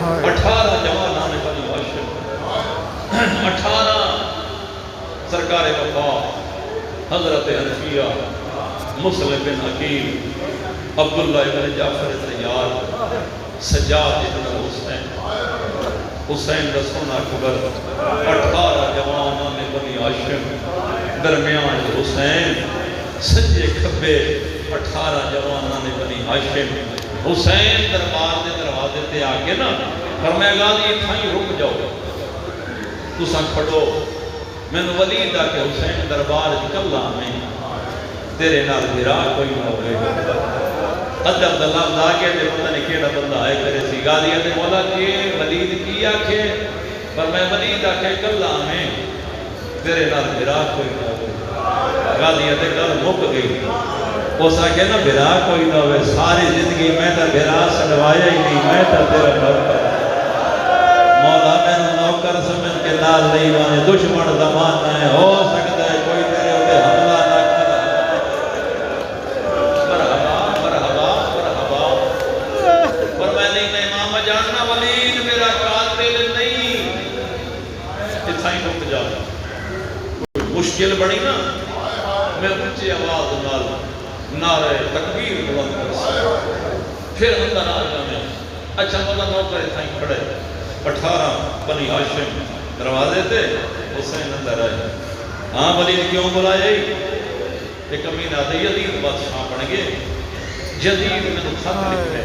18 جوانان بنی ہاشم، 18 سرکار وفا حضرت حنفیہ، مسلم بن عقیل، عبداللہ بن جعفر طیار، سجاد بن حسین، حسین رسول اکبر، 18 جوانان بنی ہاشم، درمیان حسین، سجے کھبے 18 جوانان بنی ہاشم۔ حسین دربار دے دروازے تے آگے نا فرمایا غازی اتھائی رک جاؤ، تساں کھڑو، میں ولید آ کے حسین دربار کلا میں تیرے نال بھرا کوئی نہ ہوئے گا۔ ادب دلال لاگے دے پتہ نہیں کیڑا بندہ آئے کرے سی، غازی نے مولا کہ ولید کی آکھے، پر میں ولید آکھے کلا میں تیرے نال بھرا کوئی نہ ہوئے گا۔ غازی نے گل مک گئی، اس آکھے نا بھرا کوئی نہ ہوئے، ساری زندگی میں تا بھرا سڑوایا ہی نہیں، میں تا تیرا نوکر، مولا میں نوکر سمجھ کے نال نہیں وانے، دشمن زمانہ ہے، ہو سکتا ہے کوئی تیرے ہوتے حملہ نہ کرا۔ مرحبا مرحبا مرحبا، پر میں نہیں امام جاننا ولید میرا قاتل نہیں، اتھائی رک جا۔ مشکل بڑی نا، میں اونچی آواز نال نعرہ تکبیر بلند کر سکتا، پھر اندر آ جانے، اچھا مولا نوکر اتھائی کھڑے، 18 بنی ہاشم دروازے تھے، حسین اندر آئے، ہاں ولید کیوں بلائے؟ ایک امین آدھے یزید بادشاہ بن گئے، جدید میں تو خط لکھے،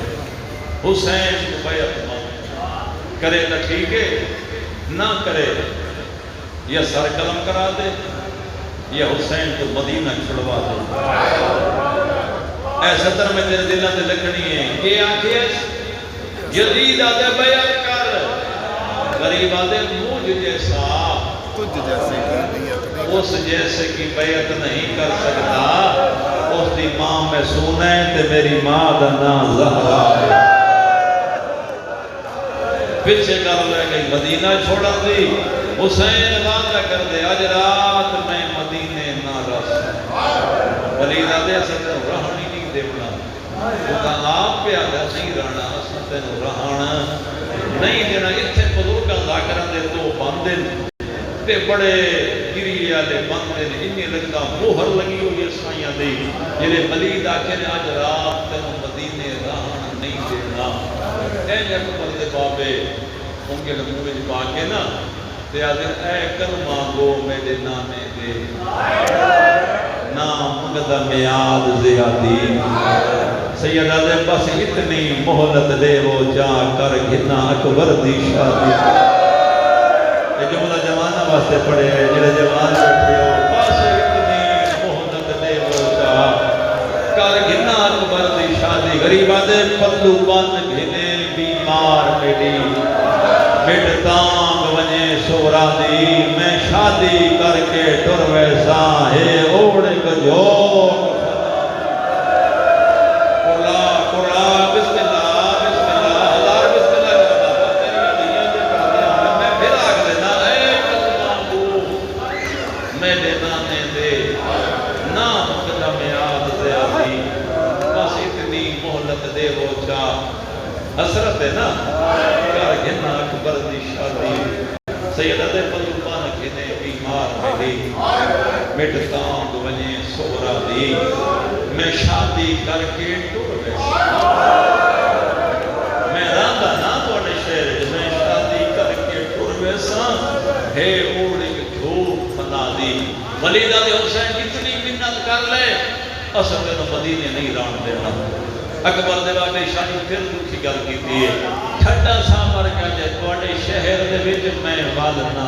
حسین کو بیعت مانگ کرے تو ٹھیک ہے، نہ کرے یا سر قلم کرا دے یا حسین کو مدینہ چھڑوا دے۔ اے صدر میں تیرے دلہ تے لکھنی ہے، یہ آنکھیں جدید آدھے بیعت کر، غریب آدھے مجھ جیسا اس جیسے کی بیعت نہیں کر سکتا، اس دی ماں میں سونے تے میری ماں دا نام زہرا ہے۔ پیچھے کر لے گئی مدینہ چھوڑا دی، حسین وعدہ کر دے آج رات میں مدینے نہ رس، ولید آدھے صدر رہنی نہیں دیونا، وہ کہا آپ پہ آدھا نہیں رہنا، صدر رہنا نہیں دینا، اتھے بزرگاں ذاکرہ دے تو باندھے تے بڑے گری آلے باندھے انہی لگتا موہر لگی ہوئی اسائیاں دی، جنہیں ولید آکھے نے آج رات تینوں مدینے رہنا نہیں دینا۔ اے اکبر دے بابے ان کے نموے پا کے نا تے آدھے اے کلمہ گو میرے نانے دے، نام مقدہ میاد زیادی، سید آدھے بس اتنی محلت دے وہ جا کر گھنا اکبر دی شادی۔ یہ جملہ جوانہ واسطے پڑے ہیں، جنہیں جوان بیٹھے ہو، بس اتنی محلت دے وہ جا کر گھنا اکبر دی شادی۔ غریب آدھے پلو بن گھنے بیمار میری، مٹ تانگ ونجے سورا دی، میں شادی کر کے ٹر ویسا ہے اوڑ گجو قرآ قرآ بسم اللہ بسم اللہ ہزار بسم اللہ کا بابا تیری دنیا جے پڑھ دیا میں پھر آگ دینا اے کلمہ کو میرے نانے دے نام مقدہ میاد زیادی، بس اتنی محلت دے وہ چاہ حسرت ہے نا کر گھنا اکبر دی شادی۔ سیدہ دے پلوبان گھنے بیمار میری، مٹ تانگ ونجے سورا دی، میں شادی کر کے ٹر ویسا، میں راندہ نا توڑے شہر میں شادی کر کے ٹر ویسا ہے اوڑے جھوٹ فنا دی۔ ولید آدھے حسین کتنی منت کر لے اصل میں تو مدینے نہیں ران دینا۔ اکبر دے بابے شاہی پھر دکھی گل کی دیئے، ٹھٹا سامر کیا جائے توڑے شہر دے ویج میں والنا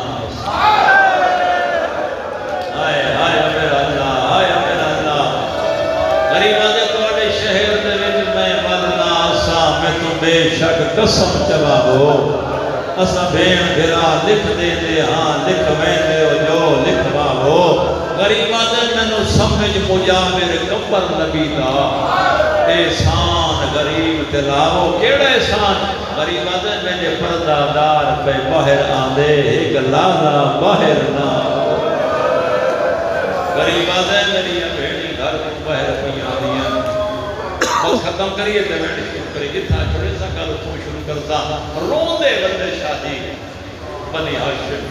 آئے آئے میرا اللہ آئے میرا اللہ، غریب آدھے توڑے شہر دے ویج میں والنا آسا میں تو بے شک قسم چلا ہو، اسا بین بھرا لکھ دے دے ہاں لکھ میں دے جو لکھوا ہو۔ غریب آدھے میں نو سمجھ مجاور کبر نبی دا، احسان غریب تلاو کیڑا احسان؟ غریب آدھے میں نے پردہ دار پہ باہر آندے ایک لالا باہر نہ، غریب آدھے میری بھیڑی گھر کو باہر پہ آدھیاں، بس ختم کریے تے بیٹھ شروع کری، جتنا چھوڑے سا گل تو شروع کرتا روندے بندے شادی بنی ہاشم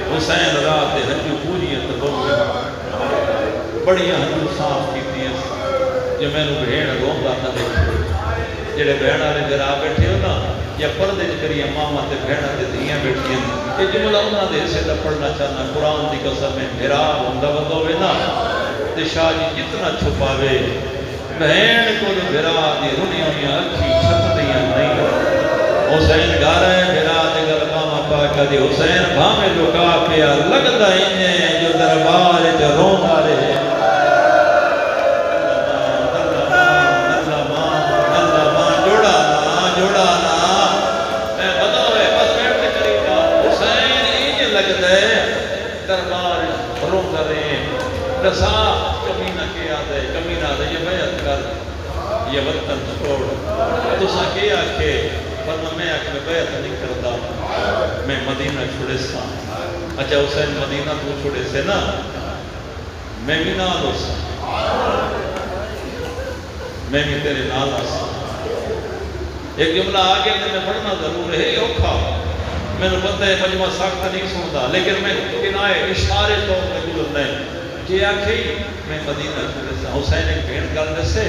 حسین رات ہنجو پوریت ہو گئے بڑی ہنجو صاف کیتی ہیں جو میں نے بھیڑ روندا نہ دیکھے جڑے بہن والے گھر آ بیٹھے ہو نا یا پردے کریے ماما تے بہناں تے دھیاں بیٹھیاں یہ جملہ انہاں دے حصے دا پڑھنا چاہنا قرآن دی قسم ہے میرا ہوندا بندہ ہوئے نا تے شاہ جی جتنا چھپاوے بہن کو بھرا دی رونی ہوئی اکھی چھت دیاں نہیں حسین گا رہے بھرا دے گل ماما پاکا دی حسین بھامے لکا پیا لگدا انہیں جو دربار تے روندا رہے رسا کمینہ کیا دے کمینہ دے یہ بیعت کر یہ وطن چھوڑ تو سا کیا کہ فرما میں آکھ میں بیعت نہیں کرتا میں مدینہ چھوڑے سا اچھا حسین مدینہ تو چھوڑے سے نا میں بھی نال ہو سا میں بھی تیرے نال آ سا ایک جملہ آگے میں پڑھنا ضرور ہے یہ اوکھا میں نے پتہ ہے مجمع ساکتہ نہیں سنتا لیکن میں کنائے اشارے طور پر گزرنا ہے کہ آکھیں میں مدینہ چھوڑے سا حسین ایک بھیڑ کر دے سے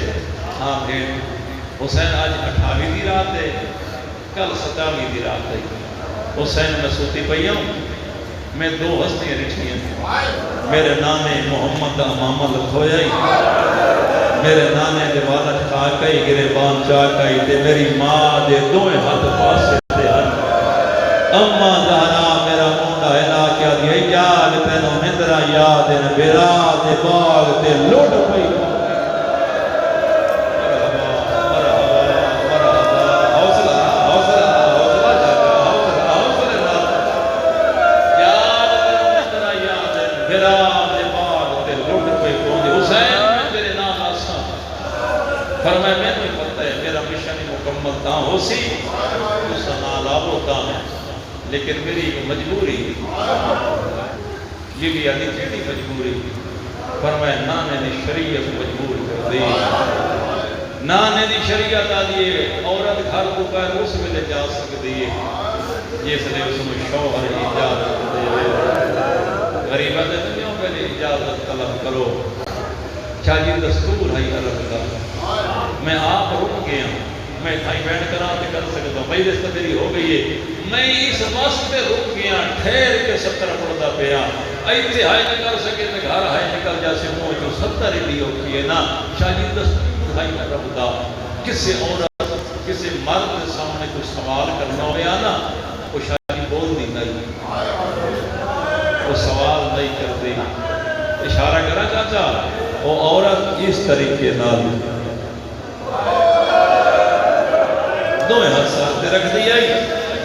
ہاں بھیڑ حسین آج 28 دی رات ہے کل 27 دی رات ہے حسین میں سوتی پئی ہوں میں دو ہستیاں رکھی ہیں میرے نانے محمد امام لکھویا ہی میرے نانے دے والد خاکائی گریبان چاکائی تے میری ماں دے دوئے ہاتھ پاسے دے اما زہرا میرا مونڈا ہلا کیا دیا یاد تینوں مندرہ یاد ان بیرا دے باغ تے لوٹ پئی فرمائے میں نہیں پتہ ہے میرا مشن مکمل تھا ہو سی اس نالا ہوتا ہے لیکن میری مجبوری یہ بھی آدھی چیٹی مجبوری فرمائے نانے نے شریعت مجبور کر دی نانے نے شریعت آدھی عورت گھر کو پیر اس میں لے جا سکتی ہے جس نے اس میں شوہر اجازت دے غریبت دنیا پہلے اجازت طلب کرو چاہیے دستور ہے عرب کا میں آپ رک گیا میں تھائی بیٹھ کر آتے کر سکتا ہوں میری رشتہ میری ہو گئی ہے میں اس واسطے رک گیا ٹھہر کے 70 پڑھتا پیا ایتھے ہائے نہ کر سکے میں گھر ہائے نکل جیسے ہوں جو 70 بھی ہوتی ہے نا شاید دستور بھائی نہ ربدا کسی عورت کسی مرد سامنے کوئی سوال کرنا ہوا نا وہ شاید بول نہیں وہ سوال نہیں کرتی اشارہ کرا چاچا وہ عورت اس طریقے نال دوئے ہاتھ ساتھ رکھ دیا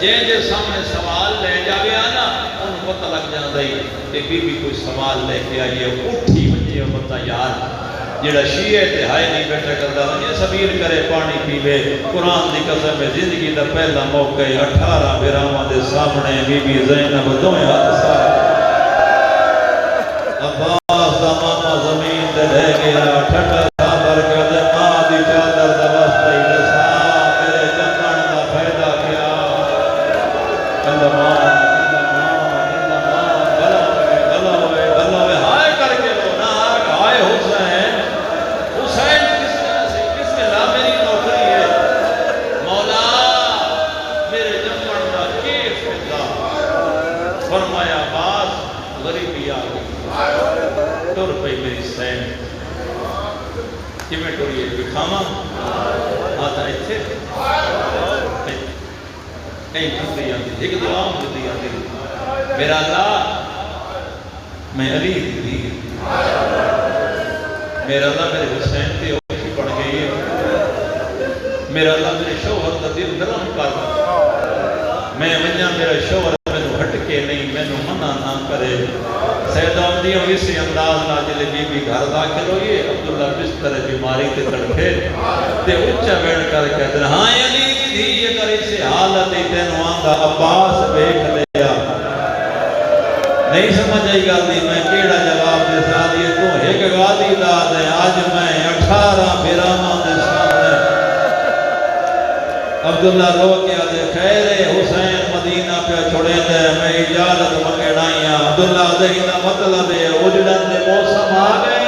جے سامنے سوال لے جاوے آنا انہوں پتہ لگ جاندہ ہی کہ بی بی کوئی سوال لے کے آئیے اٹھی بنجے اور پتہ یار جڑا شیعہ تے ہائے نہیں بیٹھا کرتا یہ سبیر کرے پانی پیوے قرآن دی قسم میں زندگی دا پہلا موقع 18 بیرامہ دے سامنے بی بی زینب دوئے ہاتھ ساتھ عباس دا ماما زمین دے لے گیا ٹھنڈا تھا برکت ماں دی چادر دا واسطہ ہی دسا میرے جنگن دا فائدہ کیا اللہ ماں بلا ہوئے ہائے کر کے لو نا ہائے حسین حسین کس میں لا میری نوکری ہے مولا میرے جنگن دا کیف ہوتا فرمایا عباس غریبی آ گئی ٹور پئی میری سین کیویں ٹوری ہے کھاواں آتا ایتھے کہیں کھدی آتی ایک دعا مجھتی آتی میرا اللہ میں علی دی میرا اللہ میرے حسین تے اوکھی پڑ گئی ہے میرا اللہ میرے شوہر دا دل نرم کر میں ونجا میرا شوہر مینوں ہٹ کے نہیں مینوں منع نہ کرے سیدہ عمدی ہوئی اسی انداز ناجل بی بی گھر داخل ہوئی عبداللہ بستر بیماری تے تڑپے تے اچھا بیٹھ کر کہتے ہیں ہاں علی دی یہ کر اسی حالت ہی تینوں آندہ عباس بیک لیا نہیں سمجھ آئی گا دی میں کیڑا جواب دے ساتھ یہ تو ایک غادی داد ہے آج میں 18 بیرامہ دے سامنے عبداللہ رو کے آدھے خیر حسین مدینہ پہ چھوڑے دے میں اجازت منگڑ آئی ہاں عبداللہ دہی دا مطلب ہے اجڑن دے موسم آ گئے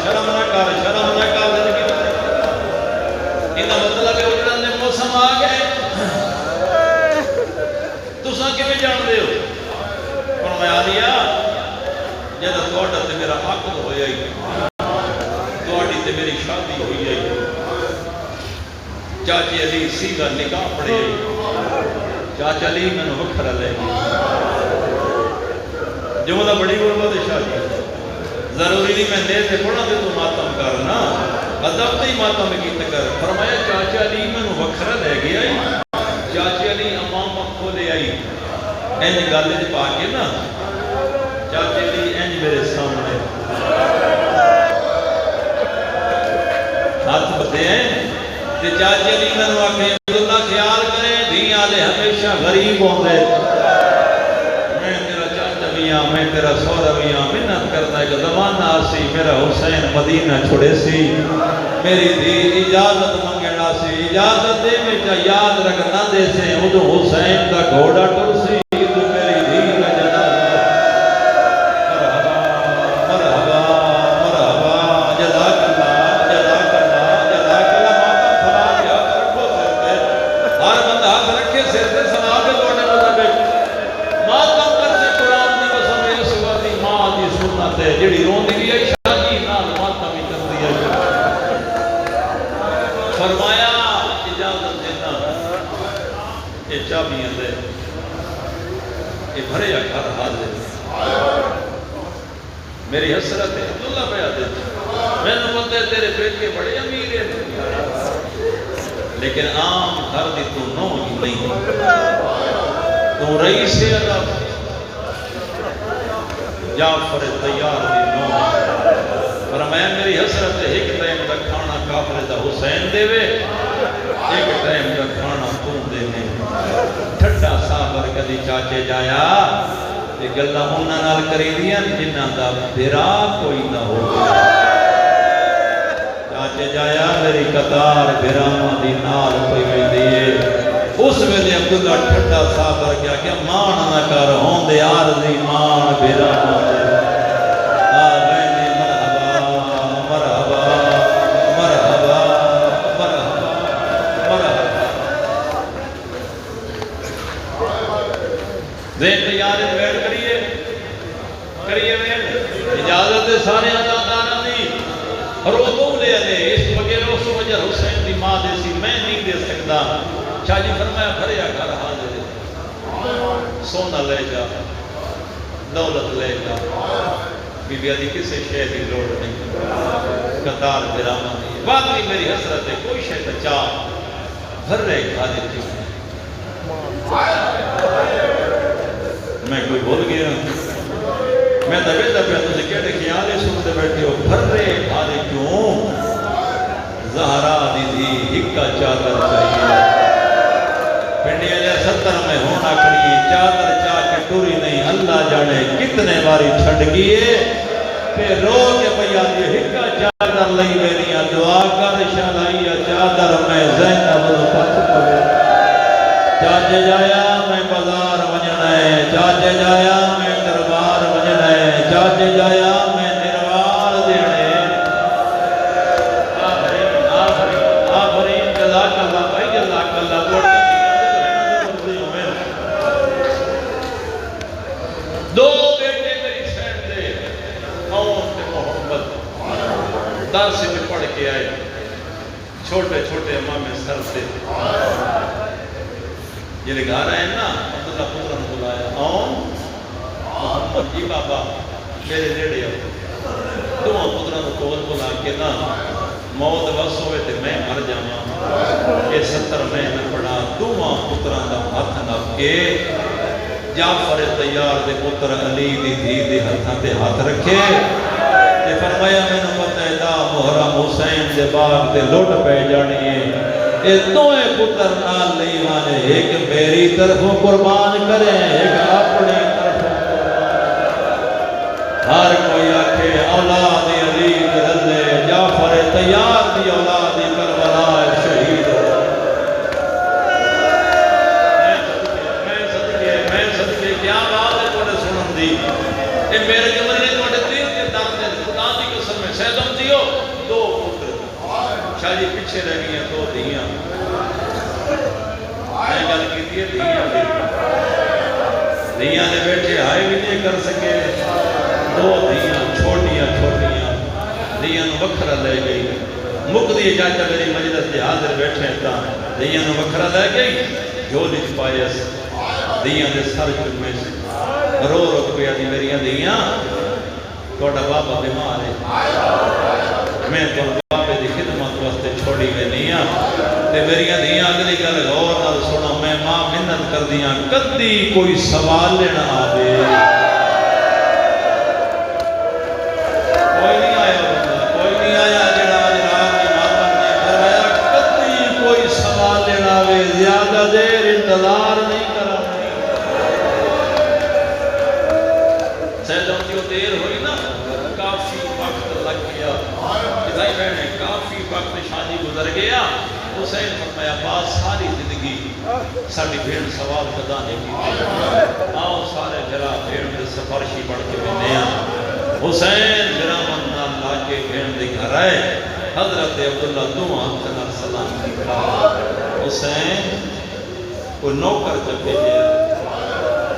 شرم نہ کر انہا مطلب ہے اجڑن دے موسم آ گئے تساں کی بھی جان دے ہو فرمایا لیا جدہ توڑا تے میرا عقد ہویا ہی توڑی تے میری شادی ہوئی ہے چاچی علی سیدھا نکاح پڑے چاچا علی میں نے وکھر لے جو مطلب بڑی غربت شادی ضروری نہیں میں دیر سے پڑھا دے تو ماتم کرنا ادب تے ماتم کی تکر فرمایا چاچا علی میں نے وکھر لے گیا چاچی علی امام کو لے آئی اینج گالے پا کے نا چاچی علی اینج میرے سامنے ہاتھ بتے ہیں کہ چاچی علی میں نے آکے عبداللہ خیال کرے دھیاں لے ہمیشہ غریب ہوں دے میں تیرا چاچا بھی ہاں میں تیرا سورا بھی ہاں منت کرتا ہے کہ زمانہ آسی میرا حسین مدینہ چھوڑے سی میری دھی اجازت منگڑا سی اجازت دے میں جا یاد رکھنا دے سے ادھو حسین کا گھوڑا ٹر سی تو میری دھی کا جنازہ مرحبا مرحبا جزاک اللہ جزاک اللہ جزاک اللہ ماتم فرا دیا رکھو سر پہ ہر بندہ ہاتھ رکھے سر پہ سنا کے دوڑنے مطلب ماتم کر سے قرآن نے بسم یہ سواتی ماں دی سنت ہے جڑی رون دی ہے شادی نال ماتم ہی کر دیا فرمایا اجازت دینا یہ چابیاں دے یہ بھرے یا گھر حاضر میری حسرت ہے عبداللہ پہ آتے میں نے بولتے تیرے پیٹ کے بڑے امیر ہیں لیکن عام گھر دی تو نو ہی نہیں تو رئیس عرب جعفر تیار دی نو فرمایا میری حسرت ہے ایک ٹائم کا کھانا کافر دا حسین دے وے ایک ٹائم کا کھانا تو دے میں ٹھٹا صاحب کدی چاچے جایا یہ گلہ ہونا نال کری دیا جنہ دا بھرا کوئی نہ ہو چاچے جایا میری قطار بھراما دی نال کوئی میں دیئے اس ویلے عبداللہ ٹھٹا صاحب کیا کہ مان نہ کر ہون دے آرزی مان بھراما دے ذہن تیار ویٹ کریے ویٹ اجازت سارے آزادانا دی اور وہ دو لے لے اس بغیر اس وجہ حسین دی ماں دے سی میں نہیں دے سکتا شاہ جی فرمایا بھریا گھر حاضر سونا لے جا دولت لے جا بی بی آدھی کسے شہر کی لوڑ نہیں قطار براما نہیں واقعی میری حسرت ہے کوئی شہر چاہ بھر رہے حاضر کی میں کوئی بول گیا میں دبے دبے تجھے کہتے خیالے سنتے بیٹھے ہو بھر رہے بھارے کیوں زہرا دی دی ہکا چادر چاہیے پنڈی علیہ 70 میں ہونا کریے چادر چاہ کے ٹوری نہیں اللہ جانے کتنے باری چھڑ گئے پھر رو کے پیا دی ہکا چادر لئی میریاں دعا کر شالائیا چادر میں زینب پت پڑے چاچے جایا میں بازار وجنا ہے چاچے جایا میں دربار وجنا ہے چاچے جایا میں نروار دینے آفرین جزاک اللہ بھائی جزاک اللہ دو بیٹے میری سینڈ دے کون تے محمد درس میں پڑھ کے آئے چھوٹے چھوٹے امام سر سے یہ گھر آئے نا عبداللہ پترہ نے بلایا آؤں محمد جی بابا میرے نیڑے دعا پترہ نے کول بلا کے نا موت بس ہوئے تھے میں مر جاما یہ 70 مہینے پڑھا دعا پترہ دا ہاتھ نب کے جعفر تیار دے پتر علی دی دھی دے ہاتھ رکھے تے فرمایا میں نے پتہ دا محرم حسین دے باغ تے لوٹ پہ جانی ہے اے دوئے پتر نال لئی وانے ایک میری طرفوں قربان کریں ایک اپنی طرفوں ہر کوئی آکھے اولاد علی رضے جعفر تیار دی پیچھے رہ گئی دو دھیاں میں گل کی دھیاں نے بیٹھے ہائے بھی نہیں کر سکے دو دھیاں چھوٹیاں دھیاں وکھرا لے گئی مکدی چاچا میری مجلس کے حاضر بیٹھے تا دھیاں وکھرا لے گئی جھولی چ پائے دھیاں دے سر چومے رو رو پیا دی میری دھیاں تھوڑا بابا بیمار ہے میں تو بابے دی خدمت واسطے چھوڑی میں نہیں ہاں تے میری دھیاں اگلی گل غور نال سنو میں ماں منت کر دیاں کدی کوئی سوال لینا آوے کوئی نہیں آیا جڑا آج رات کی ماتا نے فرمایا کدی کوئی سوال لینا آوے زیادہ دیر انتظار نہیں کرا سیدوں کی دیر ہوئی نا کافی وقت لگ گیا بھائی بہنے کافی وقت شادی گزر گیا حسین فرمایا بات ساری زندگی ساڑی بھیڑ سوال قدا نہیں کی آؤ سارے جرا بھیڑ میں سفرشی بڑھ کے بنے حسین جرا مننا لاکے بھیڑ دے گھر آئے حضرت عبداللہ دو آنکھنا سلام دکھا حسین کوئی نوکر جب بھیجے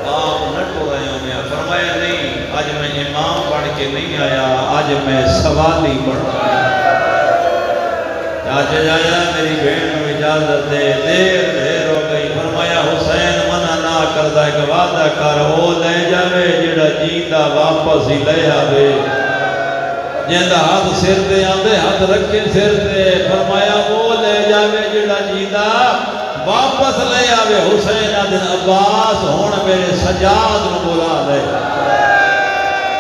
آپ نٹو رہے ہوں فرمایا نہیں آج میں امام پڑھ کے نہیں آیا آج میں سوالی پڑھ رہا چاچے جایا میری بہن میں اجازت دے دیر ہو گئی فرمایا حسین منع نہ کردہ ایک وعدہ کر وہ لے جاوے جڑا جیندہ واپس ہی لے آوے جیندہ ہاتھ سر دے آندے ہاتھ رکھے سر دے فرمایا وہ لے جاوے جڑا جیندہ واپس لے آوے حسین دن عباس ہون میرے سجاد نو بلا لے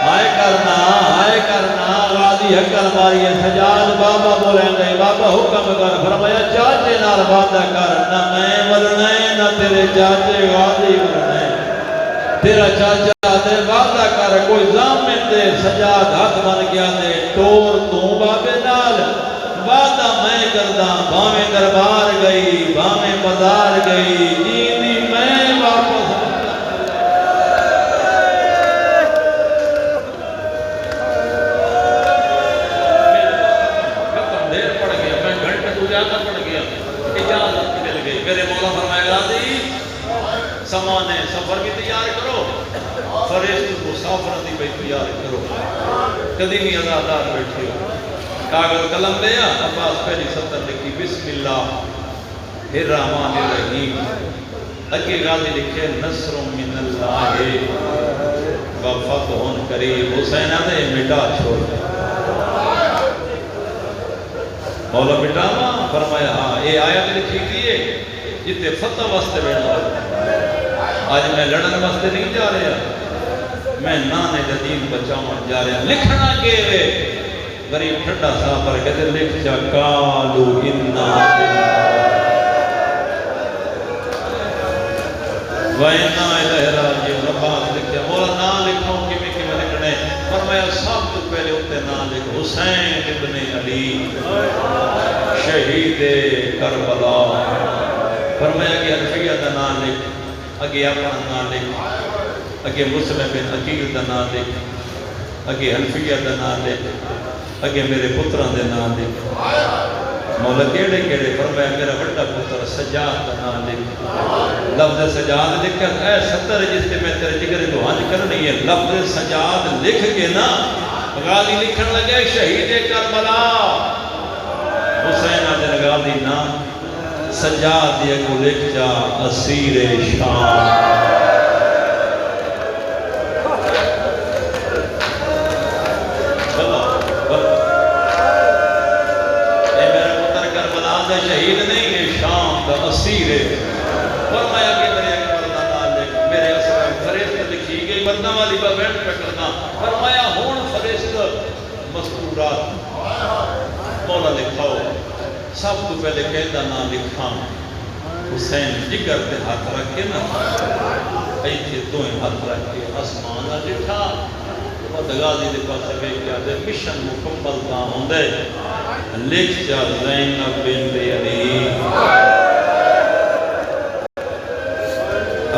آئے کرنا غازی حقل ماری سجاد بابا بولیں گے بابا حکم کر فرمایا چاچے نال وعدہ کر نہ میں ورنے نہ تیرے چاچے غازی ورنے تیرا چاچا دے وعدہ کر کوئی ضامن دے سجاد حق بن گیا دے ٹور تو بابے نال وعدہ میں کردہ بھامیں دربار گئی بھامیں بازار گئی جیندی میں واپس ختم دیر پڑ گیا میں گھنٹے تو زیادہ پڑ گیا اجازت مل گئی میرے مولا فرمائے راضی سامانے سفر بھی تیار کرو فرشت کو سافرہ دی بھی تیار کرو قدیمی ازادار بیٹھے ہو کاغذ قلم لیا عباس پہلی سطر لکھی بسم اللہ الرحمن الرحیم اگے غازی لکھے نصر من اللہ وفتح قریب حسین نے مٹا چھوڑ مولا مٹانا فرمایا ہاں یہ آیت لکھی دیئے جتے فتح واسطے بیٹھا آج میں لڑن واسطے نہیں جا رہا میں نانے دین بچاؤں جا رہا لکھنا کے غریب ٹھنڈا صاحب پر کہتے لکھ جا کالو انا وَإِنَّا إِلَيْهِ رَاجِعُونَ عباس لکھتے مولا نا لکھوں کی میں لکھنے فرمایا سب تو پہلے ہوتے نا لکھ حسین ابن علی شہید کربلا فرمایا کہ الفیہ دا نا لکھ اگے اپنا نا لکھ اگے مسلم بن عقیل دا نا لکھ اگے الفیہ دا نا لکھ اگے میرے پتران دے نام دے مولا کیڑے کیڑے فرمایا میرا بڑا پتر سجاد دا نام لکھ لفظ سجاد لکھ اے ستر جس کے میں تیرے جگر دوہانج کرنی ہے لفظ سجاد لکھ کے نا غازی لکھن لگے شہید کربلا حسین آدھے غازی نا سجاد دیا کو لکھ جا اسیر شام شہید نہیں ہے شام کا اسیر ہے فرمایا کہ میرے اکبر دا نام لکھ میرے اسرائیل فرشت لکھی گئی بندہ والی پر بیٹھ پہ کرنا فرمایا ہون فرشت مذکورات مولا لکھاؤ سب تو پہلے قیدہ نام لکھاں حسین جگر تے ہاتھ رکھ کے نا ایتھے دوئیں ہاتھ رکھ کے آسمانہ لکھا غازی دے پاس سکے کیا دے مشن مکمل کا ہوندے لکھ جا زینب بنت علی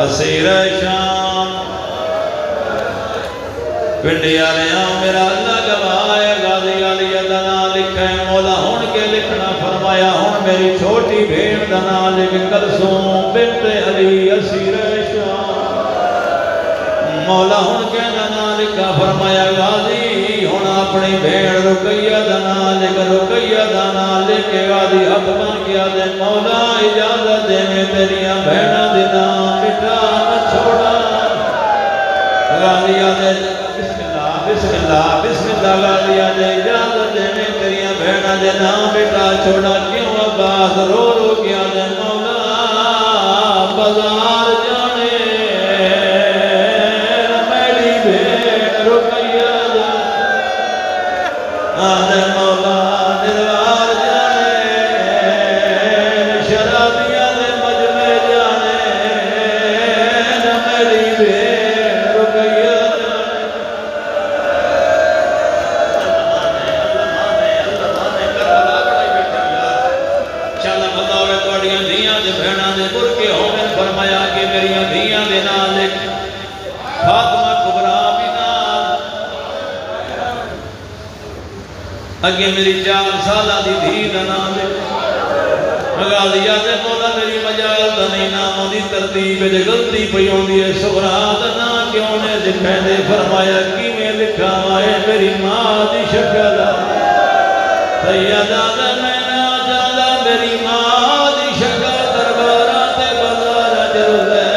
اسیر شام پنڈی آلیاں میرا اللہ گواہ ہے غازی علی اللہ نہ لکھے مولا ہون کے لکھنا فرمایا ہون میری چھوٹی بھیڑ دا نام لکھ کلثوم بنت علی اسیر شام مولا ہن کہنا نام لکھا فرمایا غازی ہن اپنی بھیڑ رقیہ دا نام لکھ رقیہ دا نام لکھ غازی ہاتھ بن گیا دے مولا اجازت دے میں تیریاں بھیڑاں دے نام مٹا نہ چھوڑا غازی آدھے بسم اللہ غازی آدھے اجازت دے میں تیریاں بھیڑاں دے نام مٹا چھوڑا کیوں عباس رو رو کیا دے مولا بازار جانے میری بھیڑ رقیہ دا آدھے مولا دلوار جانے شرابیاں دے مجمع جانے میری بھیڑ رقیہ فرمایا کہ میری دھیاں دے نال فاطمہ کبرا بھی نال اگے میری 4 سالہ دی دھی دا نام غازیہ دے مولا میری مجال دا نہیں نام دی ترتیب دے غلطی پئی ہوندی ہے سغرا دا نام کیوں نے لکھے دے فرمایا کیویں لکھا ہے میری ماں دی شکل سیدہ دا میں نہ جانا میری ماں دی شکل درباراں تے بازار جرلے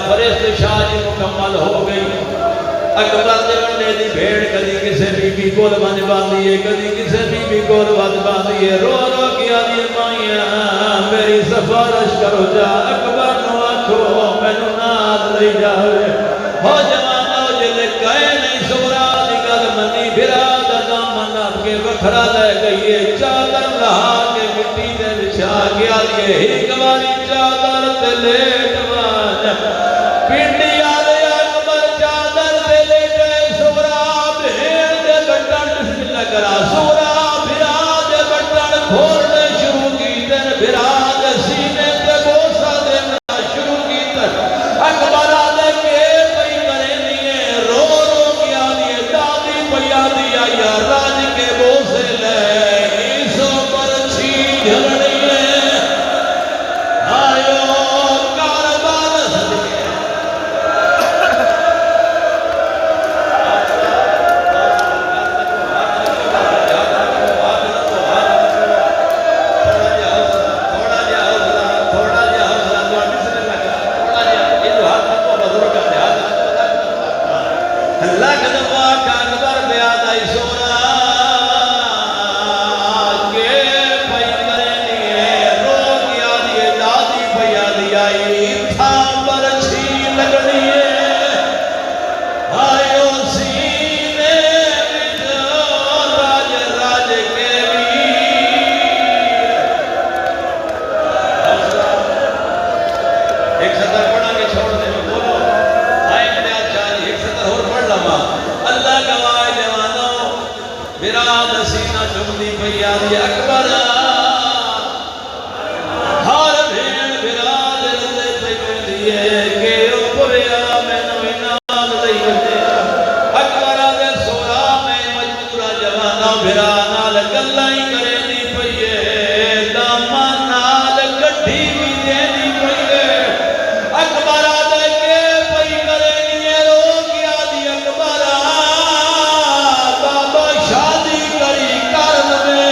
فرشت شاہ جی مکمل ہو گئی اکبر دے بندے دی بھیڑ کدی کسے بی بی کول بند باندھی ہے کدی کسے بی بی کول بند باندھی ہے رو رو کیا دی مائیاں میری سفارش کرو جا اکبر نو آکھو مینو نال لئی جاوے ہو جوانو جلے کہے نہیں سورا دی گل منی بھرا دا دامن آپ کے وکھرا لے گئی ہے چادر لہا کے مٹی دے بچھا گیا دیئے ایک باری چادر تے لیٹ واجا پنڈی آلے اکبر چادر تے لیٹے سورا بھیڑ دے بٹن بسم اللہ کرا سورا بھرا دے بٹن کھولنے شروع کی دن بھرا دے سینے تے بوسا دینا شروع کی دن اکبر آلے کے پئی کرے نہیں رو رو کیا دیئے دادی پیا دیا یا راج کے بوسے لے ایسو پر چھی جھلنی ہے آئیو کاربان صدقے اکبر ہر بھیڑ براد رلے پہ دیئے کہ اوپریا میں نوینال لئی وجے اکبر آدھے سورا میں مجبورا جوانا بھرانال گلائی کرے دی پئیے دامان نال گھٹی بھی دے دی پئیے اکبر آدھے کے پئی کرے دیئے رو کیا دی اکبر بابا شادی کری کرن میں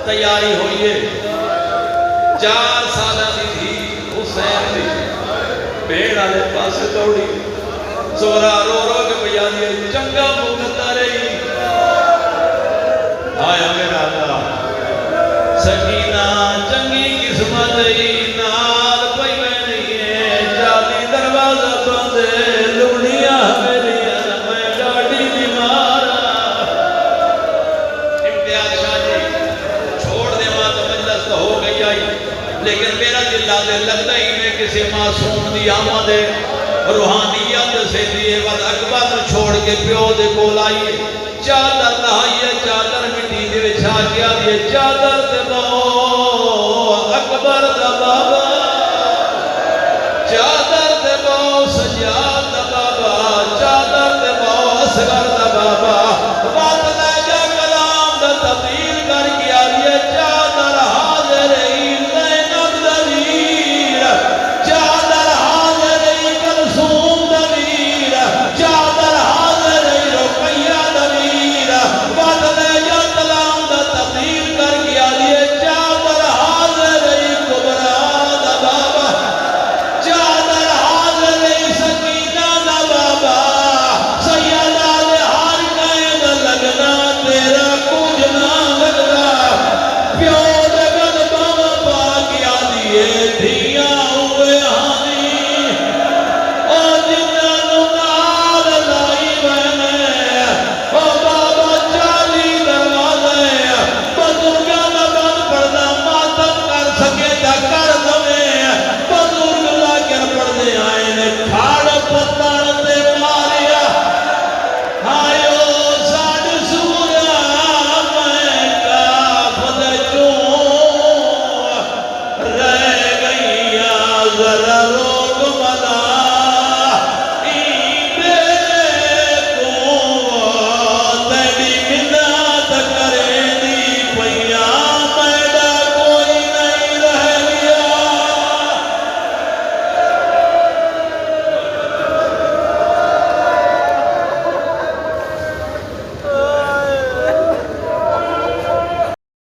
تیاری ہوئیے 4 سالہ دی تھی حسین دی بھیڑ آلے پاس توڑی سورا رو رو کے بیا دیئے چنگا مگتا رہی آیا میرا اللہ سکینہ چنگی قسمت ہی نال پئی میں نہیں ہے جالی دروازہ بند کسی معصوم دی آمد روحانیت سے دیئے ود اکبر چھوڑ کے پیو دے کول آئیے چادر لہائیے چادر مٹی دے وچھا کے آئیے چادر دے